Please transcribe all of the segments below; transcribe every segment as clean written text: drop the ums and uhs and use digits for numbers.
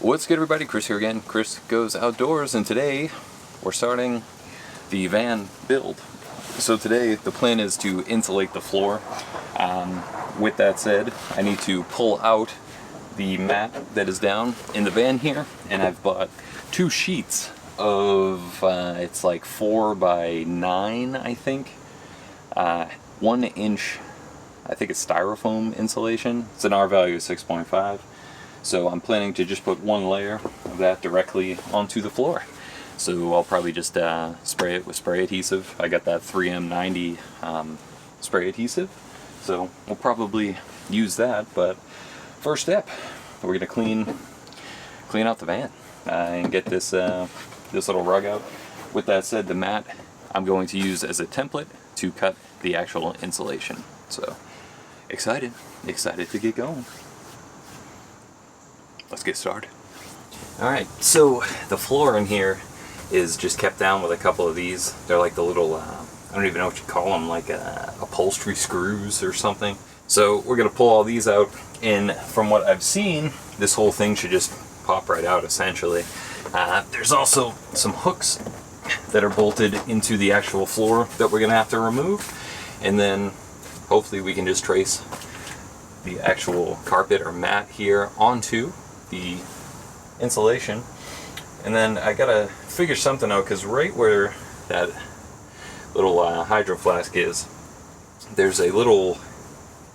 What's good, everybody? Chris here again. Chris Goes Outdoors, and today we're starting the van build. So today the plan is to insulate the floor. With that said, I need to pull out the mat that is down in the van here, and I've bought two sheets of it's like 4 by 9, I think, 1 inch. I think it's styrofoam insulation. It's an R value of 6.5. So I'm planning to just put one layer of that directly onto the floor. So I'll probably just spray it with spray adhesive. I got that 3M90 spray adhesive. So we'll probably use that. But first step, we're gonna clean out the van and get this this little rug out. With that said, the mat I'm going to use as a template to cut the actual insulation. So excited to get going. Let's get started. Alright, so the floor in here is just kept down with a couple of these. They're like the little, I don't even know what you call them, like upholstery screws or something. So we're going to pull all these out, and from what I've seen, this whole thing should just pop right out essentially. There's also some hooks that are bolted into the actual floor that we're going to have to remove, and then hopefully we can just trace the actual carpet or mat here onto the insulation. And then I gotta figure something out, because right where that little hydro flask is, there's a little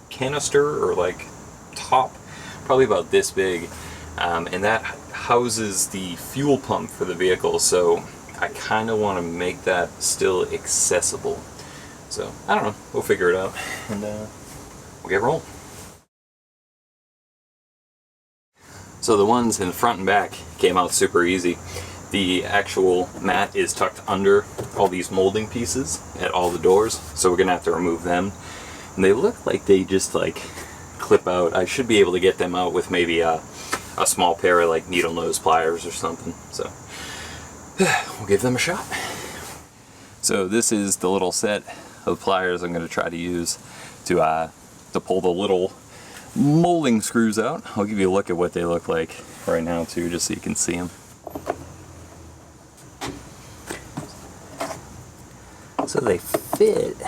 canister or like top, probably about this big, and that houses the fuel pump for the vehicle. So I kind of want to make that still accessible. So I don't know, we'll figure it out, and we'll get rolling. So the ones in the front and back came out super easy. The actual mat is tucked under all these molding pieces at all the doors, so we're gonna have to remove them. And they look like they just like clip out. I should be able to get them out with maybe a small pair of like needle nose pliers or something. So we'll give them a shot. So this is the little set of pliers I'm gonna try to use to pull the little molding screws out. I'll give you a look at what they look like right now too, just so you can see them. So they fit,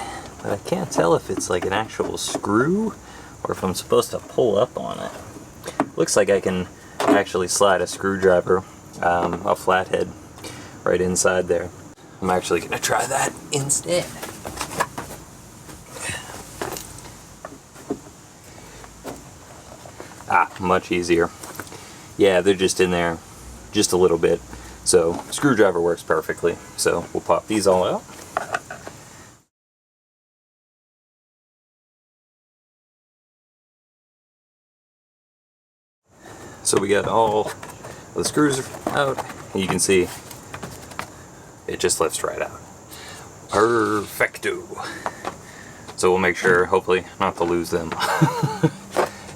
but I can't tell if it's like an actual screw or if I'm supposed to pull up on it. Looks like I can actually slide a screwdriver, a flathead, right inside there. I'm actually gonna try that instead. Much easier. Yeah, they're just in there just a little bit. So screwdriver works perfectly. So we'll pop these all out. So we got all the screws out, and you can see it just lifts right out. Perfecto. So we'll make sure, hopefully, not to lose them.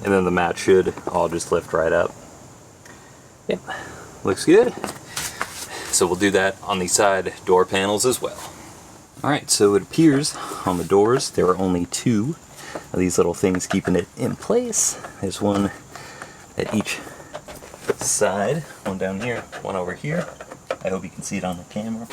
And then the mat should all just lift right up. Yep, looks good. So we'll do that on the side door panels as well. Alright, so it appears on the doors there are only 2 of these little things keeping it in place. There's one at each side, one down here, one over here. I hope you can see it on the camera.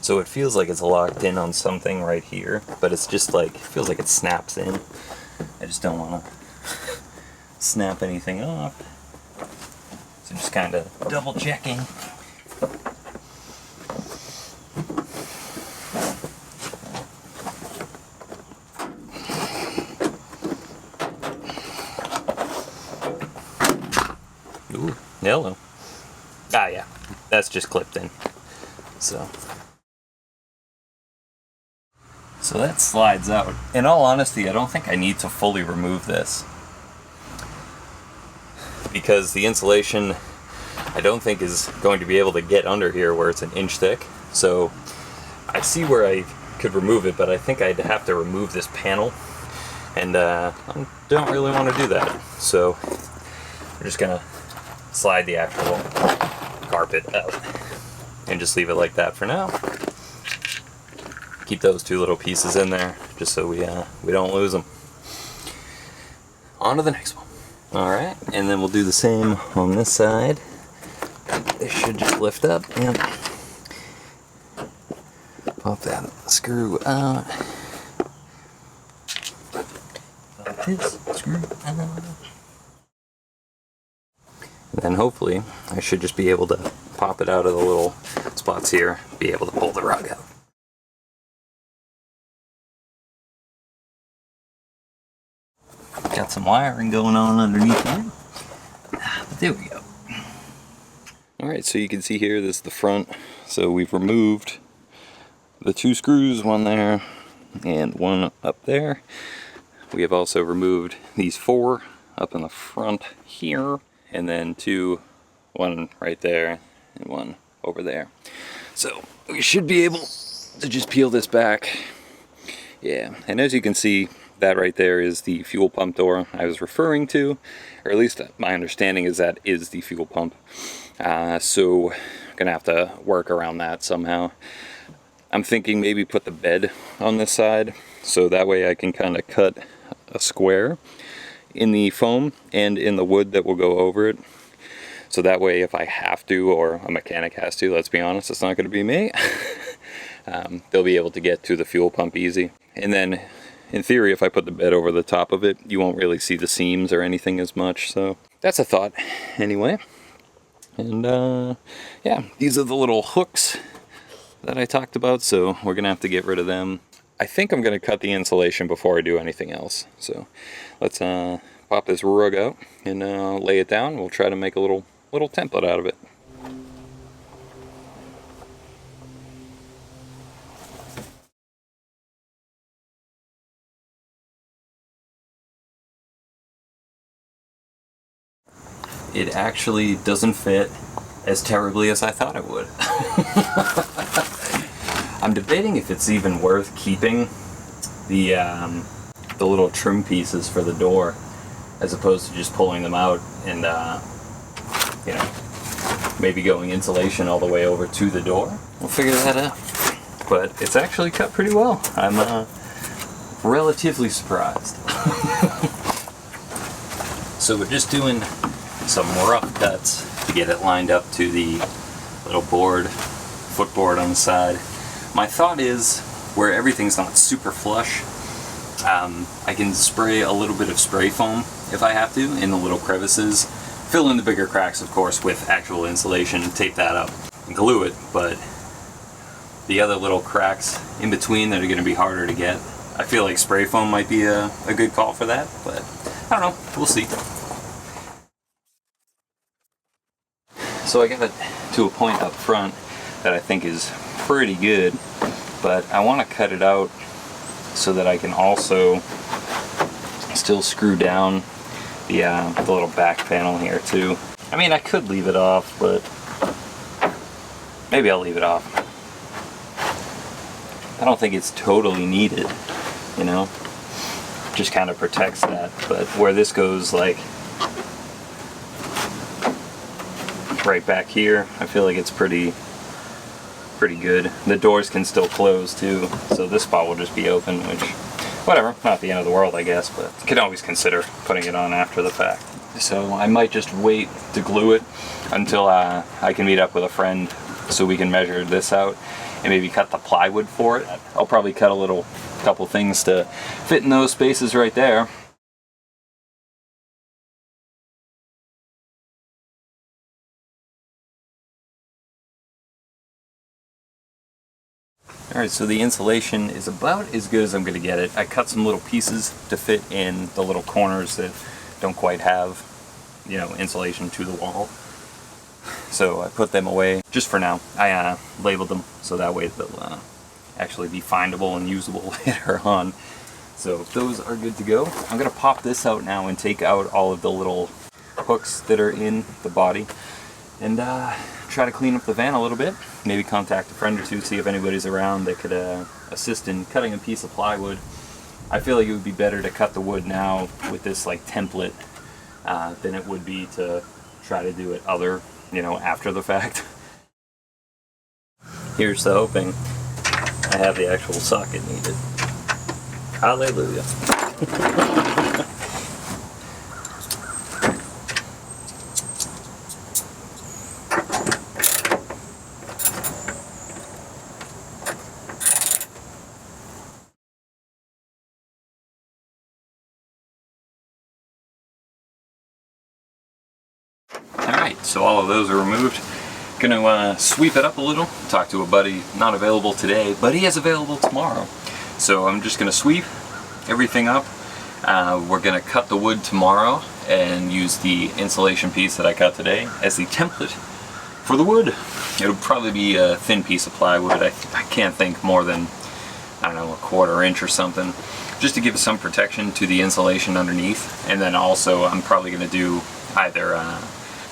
So it feels like it's locked in on something right here, but it's just like, it feels like it snaps in. I just don't want to snap anything off. So just kind of double checking. Ooh, hello. Ah, yeah, that's just clipped in. So that slides out. In all honesty, I don't think I need to fully remove this, because the insulation I don't think is going to be able to get under here where it's an inch thick. So I see where I could remove it, but I think I'd have to remove this panel, and I don't really want to do that. So we're just gonna slide the actual pop it out. And just leave it like that for now. Keep those two little pieces in there, just so we don't lose them. On to the next one. Alright, and then we'll do the same on this side. This should just lift up, and pop that screw out. Pop this screw out. And then hopefully I should just be able to pop it out of the little spots here, be able to pull the rug out. Got some wiring going on underneath here. But there we go. Alright, so you can see here, this is the front. So we've removed the two screws, one there and one up there. We have also removed these four up in the front here, and then one right there and one over there. So we should be able to just peel this back. Yeah, and as you can see, that right there is the fuel pump door I was referring to, or at least my understanding is that is the fuel pump. So I'm gonna have to work around that somehow. I'm thinking maybe put the bed on this side, so that way I can kind of cut a square in the foam and in the wood that will go over it. So that way if I have to, or a mechanic has to, let's be honest, it's not going to be me, they'll be able to get to the fuel pump easy. And then in theory, if I put the bed over the top of it, you won't really see the seams or anything as much. So that's a thought anyway. And yeah, these are the little hooks that I talked about, so we're gonna have to get rid of them. I think I'm gonna cut the insulation before I do anything else. So let's pop this rug out and lay it down. We'll try to make a little template out of it. It actually doesn't fit as terribly as I thought it would. I'm debating if it's even worth keeping the little trim pieces for the door, as opposed to just pulling them out and you know, maybe going insulation all the way over to the door. We'll figure that out. But it's actually cut pretty well. I'm relatively surprised. So we're just doing some rough cuts to get it lined up to the little footboard on the side. My thought is, where everything's not super flush, I can spray a little bit of spray foam if I have to in the little crevices, fill in the bigger cracks of course with actual insulation, tape that up and glue it, but the other little cracks in between that are going to be harder to get, I feel like spray foam might be a good call for that, but I don't know, we'll see. So I got it to a point up front that I think is pretty good, but I want to cut it out so that I can also still screw down the little back panel here too. I mean, I could leave it off, but maybe I'll leave it off. I don't think it's totally needed, you know, just kind of protects that, but where this goes, like right back here, I feel like it's pretty good. The doors can still close too, so this spot will just be open, which, whatever, not the end of the world I guess, but you can always consider putting it on after the fact. So I might just wait to glue it until I can meet up with a friend so we can measure this out and maybe cut the plywood for it. I'll probably cut a couple things to fit in those spaces right there. Alright, so the insulation is about as good as I'm going to get it. I cut some little pieces to fit in the little corners that don't quite have, you know, insulation to the wall. So I put them away just for now. I labeled them so that way they'll actually be findable and usable later on. So those are good to go. I'm going to pop this out now and take out all of the little hooks that are in the body and try to clean up the van a little bit. Maybe contact a friend or two, see if anybody's around that could assist in cutting a piece of plywood. I feel like it would be better to cut the wood now with this like template than it would be to try to do it you know, after the fact. Here's to hoping I have the actual socket needed. Hallelujah. Alright, so all of those are removed. Gonna sweep it up a little, talk to a buddy, not available today, but he is available tomorrow. So I'm just gonna sweep everything up. We're gonna cut the wood tomorrow and use the insulation piece that I cut today as the template for the wood. It'll probably be a thin piece of plywood. I can't think more than, I don't know, a 1/4 inch or something, just to give some protection to the insulation underneath. And then also I'm probably gonna do either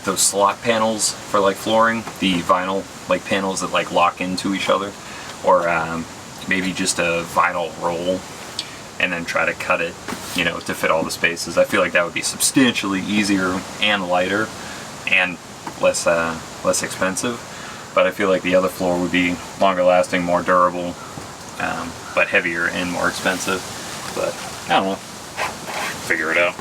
those slot panels for like flooring, the vinyl like panels that like lock into each other, or maybe just a vinyl roll and then try to cut it, you know, to fit all the spaces. I feel like that would be substantially easier and lighter and less expensive, but I feel like the other floor would be longer lasting, more durable, but heavier and more expensive. But I don't know, figure it out.